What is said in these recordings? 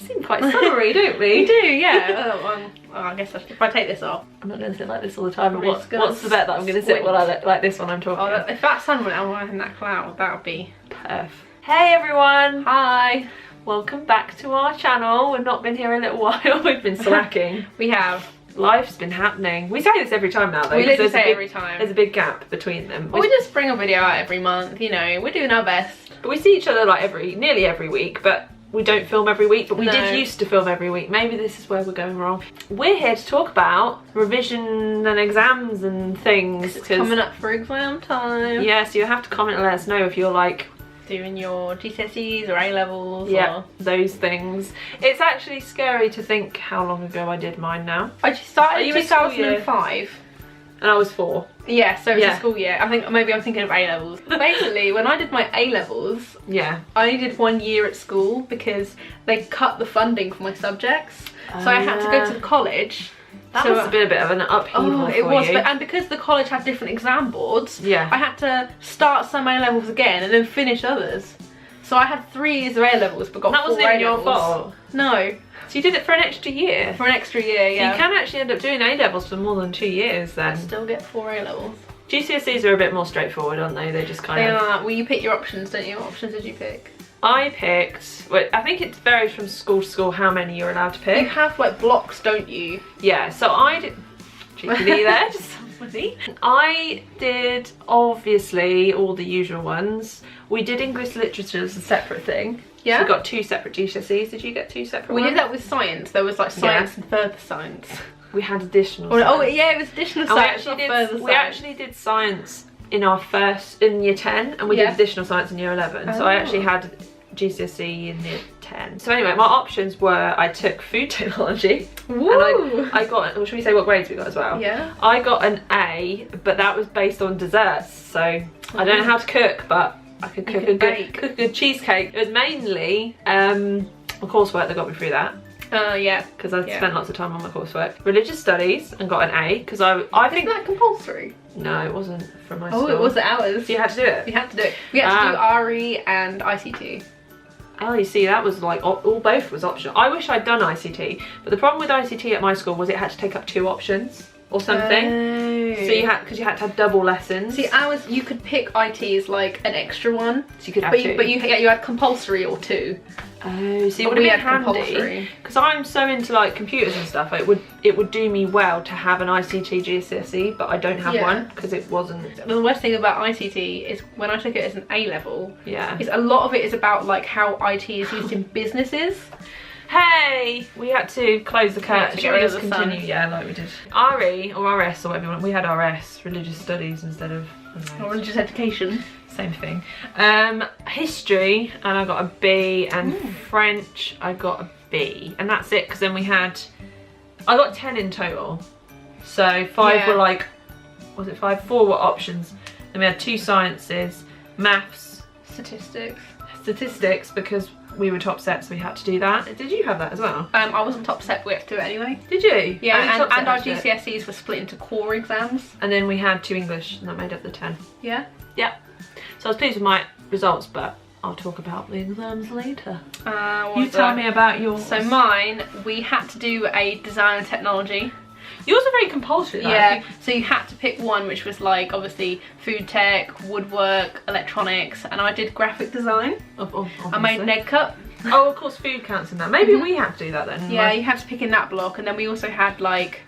seem quite summery, don't we? We do, yeah. Well, I guess if I take this off. I'm not going to sit like this all the time. But what's the bet that I'm going to sit while I look like this when I'm talking? Oh, if that sun went out in that cloud, that would be perf. Hey everyone! Hi! Welcome back to our channel. We've not been here a little while. We've been slacking. We have. Life's been happening. We say this every time now though. We literally say it every time. There's a big gap between them. Well, we just bring a video out every month, you know, we're doing our best. But we see each other like nearly every week, but we don't film every week, but we did used to film every week. Maybe this is where we're going wrong. We're here to talk about revision and exams and things. It's coming up for exam time. Yeah, so you have to comment and let us know if you're like doing your GCSEs or A-levels. Yeah, or those things. It's actually scary to think how long ago I did mine now. I just started in 2005. And I was 4. Yeah, so it's a school year. I think maybe I'm thinking of A-levels. Basically, when I did my A-levels, I only did 1 year at school because they cut the funding for my subjects. So I had to go to college. That must have been a bit of an upheaval it was, and because the college had different exam boards, I had to start some A-levels again and then finish others. So I had 3 years of A-levels but got 4 A-levels. That wasn't your fault? No. So you did it for an extra year? For an extra year, yeah. So you can actually end up doing A-levels for more than 2 years then. I still get 4 A-levels. GCSEs are a bit more straightforward, aren't they? They just kind of... They are. Well, you pick your options, don't you? What options did you pick? I picked, well, I think it varies from school to school how many you're allowed to pick. You have like blocks, don't you? Yeah, so I did, cheekily there, just sounds funny. I did obviously all the usual ones. We did English literature as a separate thing. Yeah. So we got 2 separate GCSEs. Did you get 2 separate ones? We did that with science. There was like science and further science. We had additional science. Oh yeah, it was additional science, not further science. We actually did science in year 10 and we did additional science in year 11. So I actually had GCSE in year 10. So anyway, my options were I took food technology. Woo! And I got, well, should we say what grades we got as well? Yeah. I got an A, but that was based on desserts. So I don't know how to cook, but I could cook a good cheesecake. It was mainly a coursework that got me through that. Yeah. Because I spent lots of time on my coursework. Religious studies and got an A because I think... Isn't that compulsory? No, it wasn't from my school. Oh, it was ours. So you had to do it? You had to do it. We had to do RE and ICT. Oh, you see, that was like, both was optional. I wish I'd done ICT, but the problem with ICT at my school was it had to take up 2 options or something. So you had, because you had to have double lessons. See, ours, you could pick IT as like an extra one. So you could have 2. But you had compulsory or 2. Oh, see, it would have been handy because I'm so into like computers and stuff. It would do me well to have an ICT GCSE, but I don't have one because it wasn't. The worst thing about ICT is when I took it as an A level. Yeah. Is a lot of it is about like how IT is used in businesses. Hey, we had to close the curtain. Should we just continue? Yeah, like we did. RE or RS or whatever you want. We had RS, religious studies instead of religious education. Same thing. History, and I got a B, and French, I got a B, and that's it. Because then I got 10 in total. So 5 were like, was it 5? 4 were options. Then we had 2 sciences, maths, statistics because we were top set, so we had to do that. Did you have that as well? I wasn't top set, but we had to do it anyway. Did you? Yeah, and our GCSEs were split into core exams. And then we had 2 English, and that made up the 10. Yeah? Yeah. So I was pleased with my results, but I'll talk about the exams later. You tell me about yours. So mine, we had to do a design and technology. Yours are very compulsory though. Yeah, so you had to pick one which was like obviously food tech, woodwork, electronics, and I did graphic design. I made an egg cup. Oh, of course food counts in that. Maybe we have to do that then. Yeah, you had to pick in that block, and then we also had like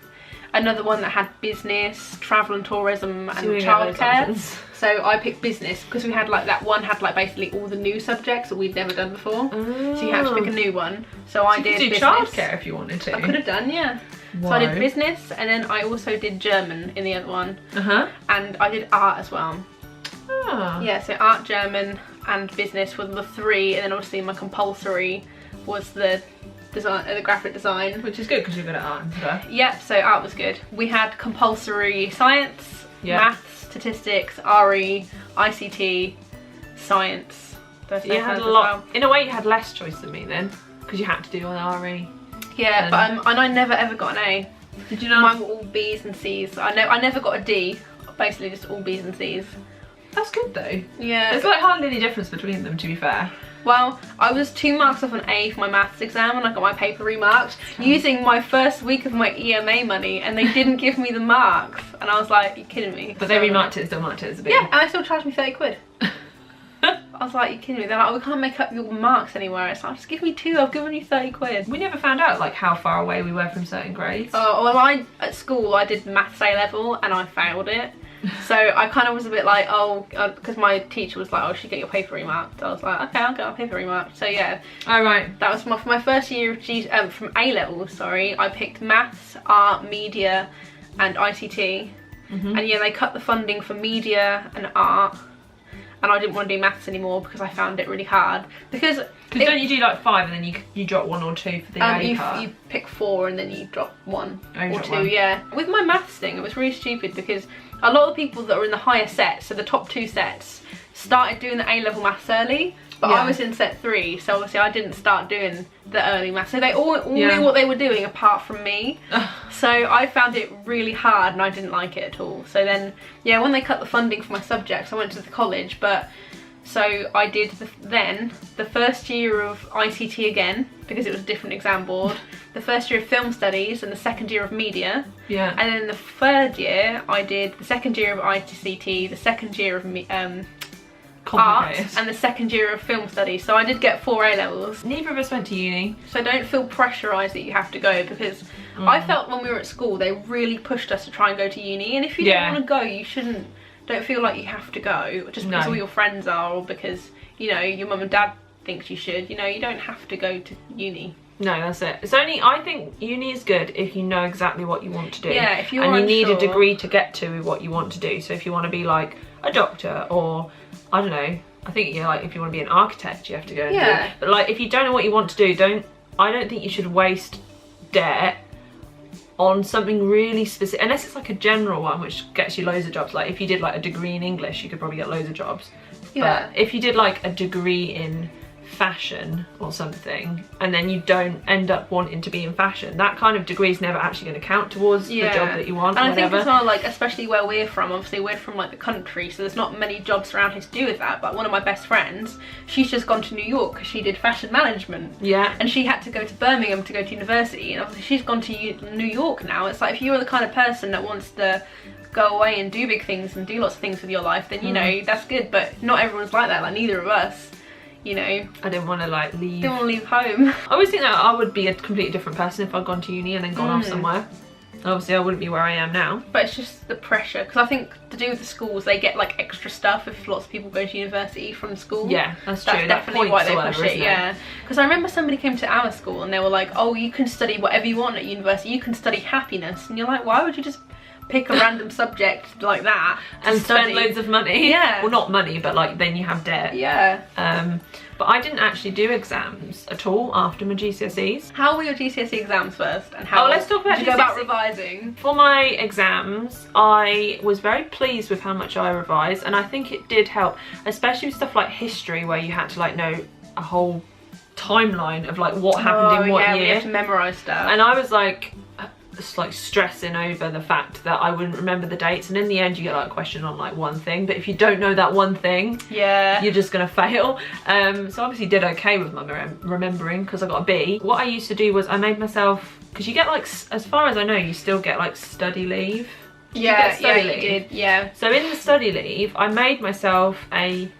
another one that had business, travel and tourism, and childcare. So I picked business because we had like that one had like basically all the new subjects that we'd never done before. So you had to pick a new one. So I did business. Childcare if you wanted to. I could have done, yeah. Whoa. So I did business, and then I also did German in the other one. And I did art as well. Yeah, so art, German, and business were the 3, and then obviously my compulsory was the design, the graphic design. Which is good because you're good at art and stuff. Yep, so art was good. We had compulsory science, maths, statistics, RE, ICT, science. You had a lot. In a way, you had less choice than me then, because you had to do an RE. Yeah, but and I never ever got an A. Did you know? Mine were all B's and C's. I never got a D. Basically, just all B's and C's. That's good though. Yeah. There's like hardly any difference between them, to be fair. Well, I was 2 marks off an A for my maths exam and I got my paper remarked using my first week of my EMA money, and they didn't give me the marks. And I was like, are you kidding me? But they remarked it, still marked it as a B. Yeah, and they still charged me 30 quid. I was like, you kidding me? They're like, oh, we can't make up your marks anywhere. It's like, just give me 2, I've given you 30 quid. We never found out like how far away we were from certain grades. Oh, well, at school I did maths A level and I failed it. So I kind of was a bit like, oh, because my teacher was like, oh, you should get your paper remarked. I was like, okay, I'll get my paper remarked. So yeah. Oh, right. That was for my first year of from A level, sorry. I picked maths, art, media and ICT. And yeah, they cut the funding for media and art. And I didn't want to do maths anymore because I found it really hard. Because don't you do like 5 and then you drop 1 or 2 for the A part? You pick 4 and then you drop 1 or 2, 1. yeah. With my maths thing, it was really stupid because a lot of people that are in the higher sets, so the top 2 sets, started doing the A-level maths early. But I was in set 3, so obviously I didn't start doing the early maths. So they all knew what they were doing apart from me. So I found it really hard and I didn't like it at all. So then, yeah, when they cut the funding for my subjects, I went to the college. But so I did the first year of ICT again, because it was a different exam board. The first year of film studies and the second year of media. Yeah. And then the third year, I did the second year of ICT, the second year of art and the second year of film studies. So I did get 4 A-levels. Neither of us went to uni. So don't feel pressurised that you have to go, because I felt when we were at school they really pushed us to try and go to uni, and if you don't want to go, you don't feel like you have to go just because all your friends are, or because, you know, your mum and dad thinks you should. You know, you don't have to go to uni. No, that's it. It's only, I think uni is good if you know exactly what you want to do. Yeah, if you're and you unsure. need a degree to get to what you want to do. So if you want to be like a doctor, or I don't know, I think, you know, like if you want to be an architect, you have to go and do it. But like if you don't know what you want to do, I don't think you should waste debt on something really specific, unless it's like a general one which gets you loads of jobs. Like if you did like a degree in English, you could probably get loads of jobs. But if you did like a degree in fashion or something, and then you don't end up wanting to be in fashion, that kind of degree is never actually going to count towards the job that you want. And I think as well, like especially where we're from, obviously we're from like the country, so there's not many jobs around here to do with that. But one of my best friends, she's just gone to New York because she did fashion management. And she had to go to Birmingham to go to university, and obviously she's gone to New York now. It's like if you're the kind of person that wants to go away and do big things and do lots of things with your life, then you know that's good. But not everyone's like that. Like neither of us. You know, I didn't want to like leave. Don't want to leave home. I always think that I would be a completely different person if I'd gone to uni and then gone off somewhere. Obviously I wouldn't be where I am now. But it's just the pressure, because I think to do with the schools, they get like extra stuff if lots of people go to university from school. Yeah, that's true. That's definitely why they push it, yeah. Because I remember somebody came to our school and they were like, oh, you can study whatever you want at university, you can study happiness. And you're like, why would you just pick a random subject like that and spend loads of money? Yeah. Well, not money, but like then you have debt. Yeah. But I didn't actually do exams at all after my GCSEs. How were your GCSE exams first? And how let's talk about did you go about revising? For my exams, I was very pleased with how much I revised, and I think it did help, especially with stuff like history, where you had to like know a whole timeline of like what happened in what year. You have to memorise stuff. And I was like stressing over the fact that I wouldn't remember the dates, and in the end you get like a question on like one thing, but if you don't know that one thing, you're just gonna fail. So obviously did okay with my remembering, because I got a B. What I used to do was I made myself, because you get like, as far as I know, you still get like study leave. You did. So in the study leave I made myself a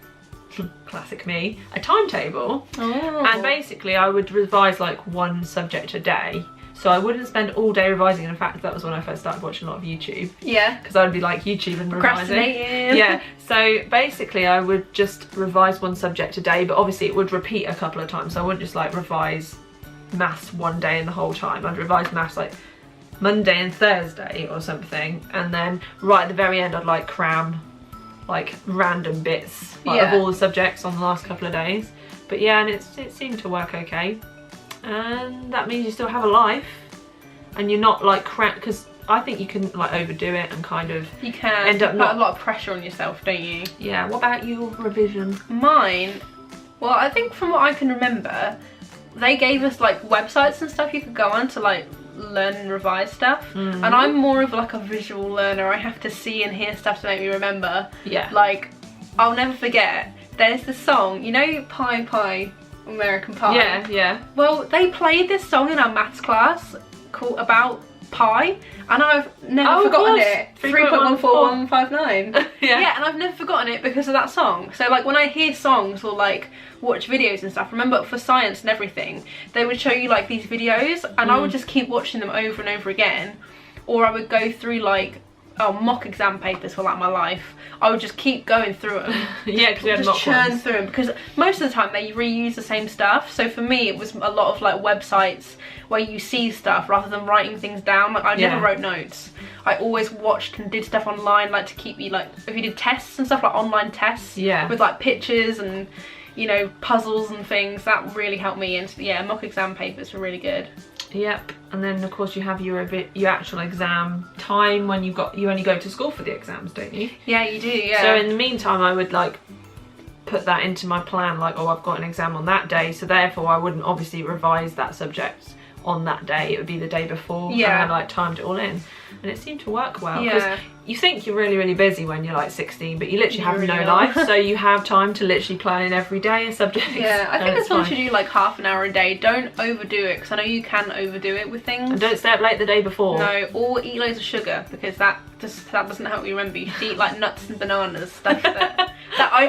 classic me, a timetable. And basically I would revise like 1 subject a day. So I wouldn't spend all day revising, and in fact that was when I first started watching a lot of YouTube. Because I would be like YouTube and revising. So basically I would just revise 1 subject a day, but obviously it would repeat a couple of times. So I wouldn't just like revise maths one day in the whole time. I'd revise maths like Monday and Thursday or something, and then right at the very end I'd like cram like random bits like, of all the subjects on the last couple of days. But yeah, and it seemed to work okay. And that means you still have a life, and you're not like because I think you can like overdo it and kind of end up put a lot of pressure on yourself, don't you? Yeah. What about your revision? Mine, well, I think from what I can remember, they gave us like websites and stuff you could go on to like learn and revise stuff. And I'm more of like a visual learner. I have to see and hear stuff to make me remember. Like I'll never forget there's the song, you know, Pie Pie, American Pie? Yeah, yeah. Well, they played this song in our maths class called about pie, and I've never forgotten it. 3.14159. Yeah, and I've never forgotten it because of that song. So like when I hear songs or like watch videos and stuff, remember for science and everything, they would show you like these videos, and I would just keep watching them over and over again, or I would go through like mock exam papers for like my life. I would just keep going through them. Yeah, because we had just churn through them, because most of the time they reuse the same stuff. So for me, it was a lot of like websites where you see stuff rather than writing things down. Like I never wrote notes. I always watched and did stuff online, like to keep me like, if you did tests and stuff, like online tests with like pictures and, you know, puzzles and things, that really helped me. And yeah, mock exam papers were really good. Yep, and then of course you have your actual exam time when you only go to school for the exams, don't you? Yeah, you do. Yeah. So in the meantime, I would like put that into my plan, like, oh, I've got an exam on that day, so therefore I wouldn't obviously revise that subject on that day. It would be the day before. Yeah. And I like timed it all in, and it seemed to work well. Yeah. You think you're really, really busy when you're like 16, but you literally have no life, so you have time to literally plan in every day a subject. Yeah, I think as long as you do like half an hour a day, don't overdo it, because I know you can overdo it with things. And don't stay up late the day before. No, or eat loads of sugar, because that doesn't help you remember. You should eat like nuts and bananas, stuff that I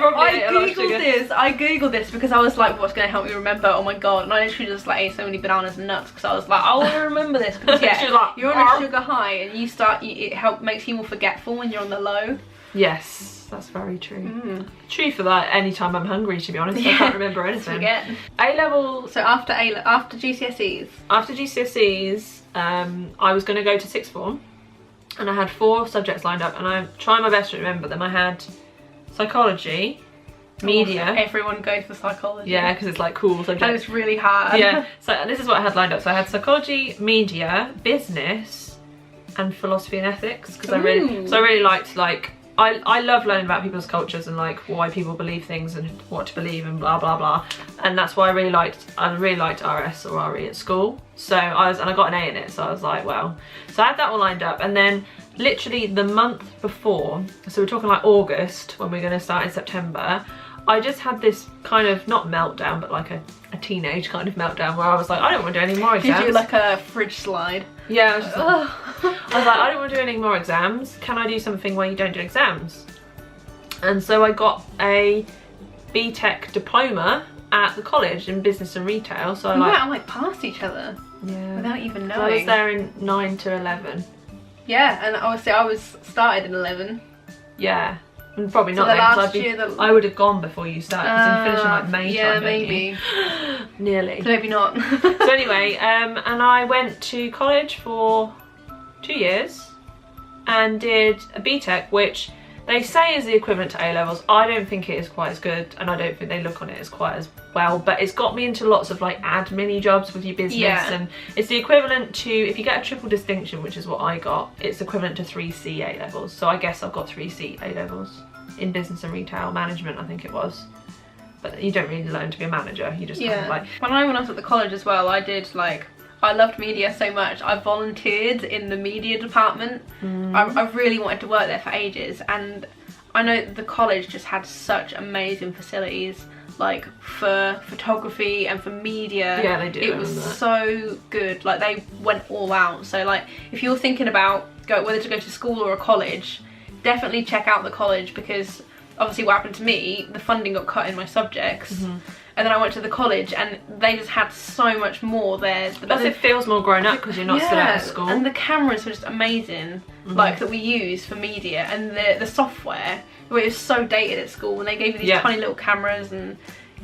googled this because I was like, what's going to help me remember? Oh my god. And I literally just like ate so many bananas and nuts because I was like, I want to remember this, because yeah, you're on a sugar high and it makes you more forgetful when you're on the low. Yes, that's very true. True for that. Anytime I'm hungry, to be honest, I can't remember anything. Forget. A-level. So after GCSEs. After GCSEs, I was going to go to sixth form, and I had 4 subjects lined up, and I'm trying my best to remember them. I had psychology, media. Everyone goes for psychology. Yeah, because it's like cool subject. And it's really hard. Yeah. So this is what I had lined up. So I had psychology, media, business, and philosophy and ethics, because I really liked, like, I love learning about people's cultures and like why people believe things and what to believe and blah blah blah, and that's why I really liked RS or RE at school. So I got an A in it, so I was like, well, so I had that all lined up, and then literally the month before, so we're talking like August when we're going to start in September, I just had this kind of, not meltdown, but like a teenage kind of meltdown where I was like, I don't want to do any more exams. Did you like a fridge slide? Yeah, I was just like, I was like, I don't want to do any more exams. Can I do something where you don't do exams? And so I got a BTEC diploma at the college in business and retail. So we went like past each other. Yeah. Without even knowing. So I was there in 9 to 11. Yeah, and obviously I was started in 11. Yeah. And probably not then, I would have gone before you started, because you finish in like May time, maybe. Nearly. Maybe not. So anyway, and I went to college for 2 years and did a BTEC, which they say is the equivalent to A-levels. I don't think it is quite as good, and I don't think they look on it as quite as well, but it's got me into lots of like admin-y jobs with your business, and it's the equivalent to, if you get a triple distinction, which is what I got, it's equivalent to 3C A-levels. So I guess I've got 3C A-levels in business and retail management, I think it was. But you don't really learn to be a manager, you just kind of like... When I was at the college as well, I loved media so much. I volunteered in the media department. I really wanted to work there for ages, and I know the college just had such amazing facilities, like for photography and for media. Yeah, they do. It was so good. Like they went all out. So like if you're thinking about whether to go to school or a college, definitely check out the college, because obviously what happened to me, the funding got cut in my subjects. And then I went to the college and they just had so much more there. Plus it feels more grown up because you're not still out of school. And the cameras were just amazing, like that we use for media, and the software, it was so dated at school, and they gave you these tiny little cameras, and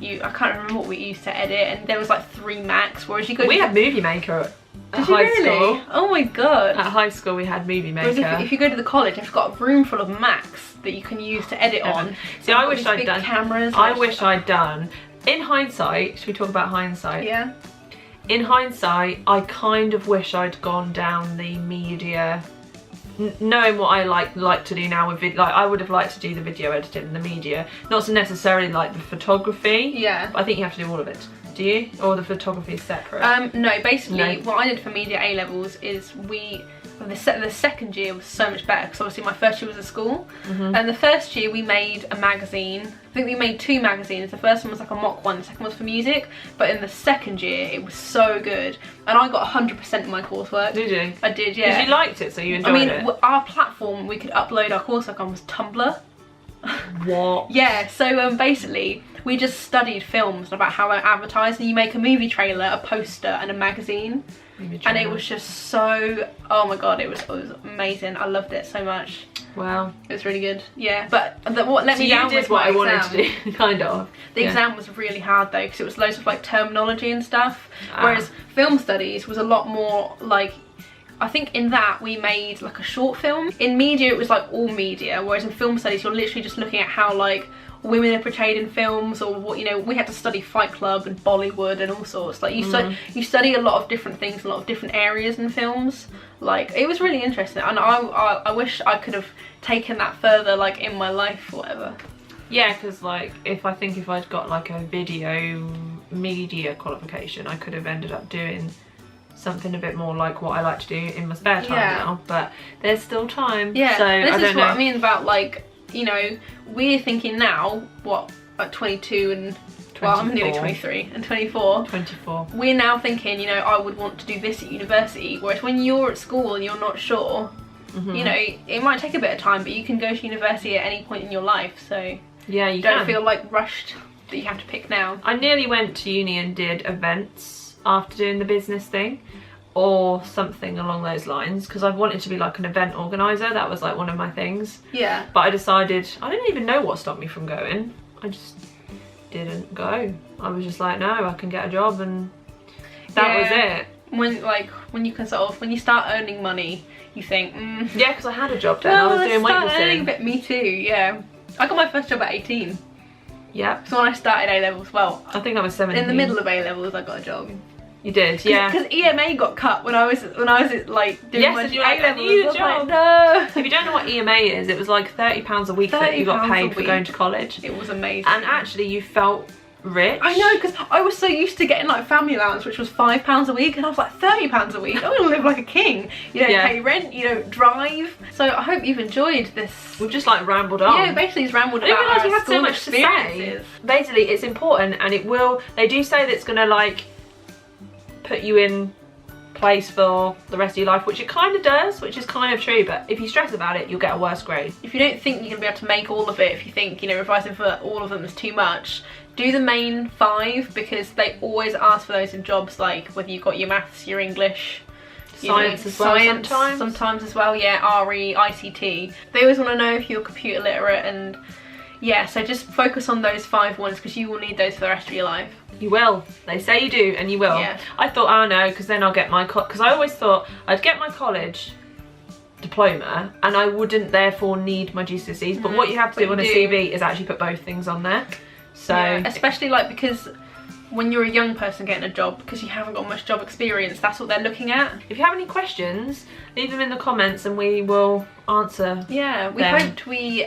I can't remember what we used to edit, and there was like 3 Macs, whereas you go we had Movie Maker at high school. Oh my god. At high school we had Movie Maker. Whereas if you go to the college, you've got a room full of Macs that you can use to edit on. See, I wish I'd done cameras. I wish I'd done. In hindsight, should we talk about hindsight? Yeah. In hindsight, I kind of wish I'd gone down the media, knowing what I like to do now with video. Like I would have liked to do the video editing and the media, not so necessarily like the photography. Yeah. But I think you have to do all of it. Do you? Or the photography is separate? No, basically what I did for media A-levels is the second year was so much better because obviously my first year was at school. And the first year we made a magazine. I think we made 2 magazines. The first one was like a mock one, the second one was for music. But in the second year it was so good, and I got 100% of my coursework. Did you? I did, yeah. Because you liked it, so you enjoyed it. Our platform we could upload our coursework on was Tumblr. What? Yeah, so basically we just studied films about how they're advertised, and you make a movie trailer, a poster and a magazine. And it was just so, oh my god, it was amazing. I loved it so much. Wow. It was really good. Yeah, but what let me down was what I wanted to do, kind of. The exam was really hard though, because it was loads of like terminology and stuff. Whereas film studies was a lot more like, I think in that we made like a short film. In media it was like all media, whereas in film studies you're literally just looking at how like women are portrayed in films, or what, you know, we had to study Fight Club and Bollywood and all sorts. Like you study a lot of different things, a lot of different areas in films. Like it was really interesting, and I wish I could have taken that further, like in my life or whatever. Yeah, because like if I'd got like a video media qualification, I could have ended up doing something a bit more like what I like to do in my spare time now. But there's still time. Yeah, so this I don't is what I mean about like, you know, we're thinking now, what, at 22 and 24. Well, I'm nearly 23 and 24. 24. We're now thinking, you know, I would want to do this at university, whereas when you're at school and you're not sure, you know, it might take a bit of time, but you can go to university at any point in your life, so yeah, you don't feel like rushed that you have to pick now. I nearly went to uni and did events after doing the business thing, or something along those lines, because I wanted to be like an event organizer. That was like one of my things. Yeah. But I decided, I didn't even know what stopped me from going. I just didn't go. I was just like, no, I can get a job, and that was it. When you start earning money, you think, yeah, because I had a job then. I was doing weightlifting. But me too, yeah. I got my first job at 18. Yeah. So when I started A levels, well, I think I was 17. In the middle of A levels, I got a job. You did, yeah. Because EMA got cut when I was like doing my A levels. Like, no. If you don't know what EMA is, it was like £30 a week that you got paid for going to college. It was amazing. And actually, you felt rich. I know, because I was so used to getting like family allowance, which was £5 a week, and I was like, £30 a week, I'm gonna live like a king. You don't pay rent, you don't drive. So I hope you've enjoyed this. We've just like rambled on. Yeah, basically just rambled about our you had so much to say. Basically, it's important, and it will. They do say that it's gonna like put you in place for the rest of your life, which it kind of does, which is kind of true, but if you stress about it, you'll get a worse grade. If you don't think you're gonna be able to make all of it, if you think, you know, revising for all of them is too much, do the main 5, because they always ask for those in jobs, like whether you've got your maths, your English, science as well, sometimes as well, yeah, RE, ICT. They always want to know if you're computer literate, and yeah, so just focus on those 5 ones, because you will need those for the rest of your life. You will. They say you do, and you will. Yeah. I thought, oh no, because then I'll get my, because I always thought I'd get my college diploma and I wouldn't therefore need my GCSEs, but what you have to do on a CV is actually put both things on there. So yeah, especially like, because when you're a young person getting a job, because you haven't got much job experience, that's what they're looking at. If you have any questions, leave them in the comments and we will answer. Yeah, we hoped we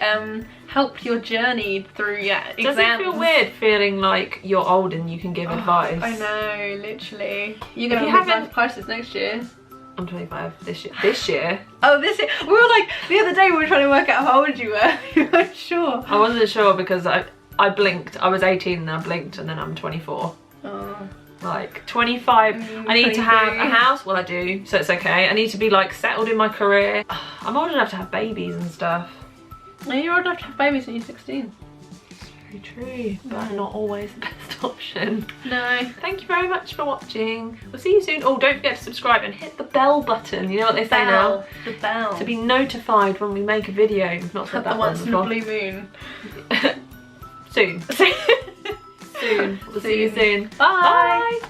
helped your journey through exams. Does it feel weird feeling like you're old and you can give advice? I know, literally. You're going to have life crisis next year. I'm 25 this year. This year? Oh, this year. We were like, the other day we were trying to work out how old you were. You weren't sure. I wasn't sure because I blinked. I was 18 and I blinked, and then I'm 24. Oh. Like 25. I need to have a house. Well, I do, so it's okay. I need to be like settled in my career. I'm old enough to have babies and stuff. No, you're old enough to have babies when you're 16. Very true, but not always the best option. No. Thank you very much for watching. We'll see you soon. Oh, don't forget to subscribe and hit the bell button. You know what they say now? The bell. To be notified when we make a video. We've not said that once in a blue moon. Soon. Soon. We'll see you soon. Bye. Bye.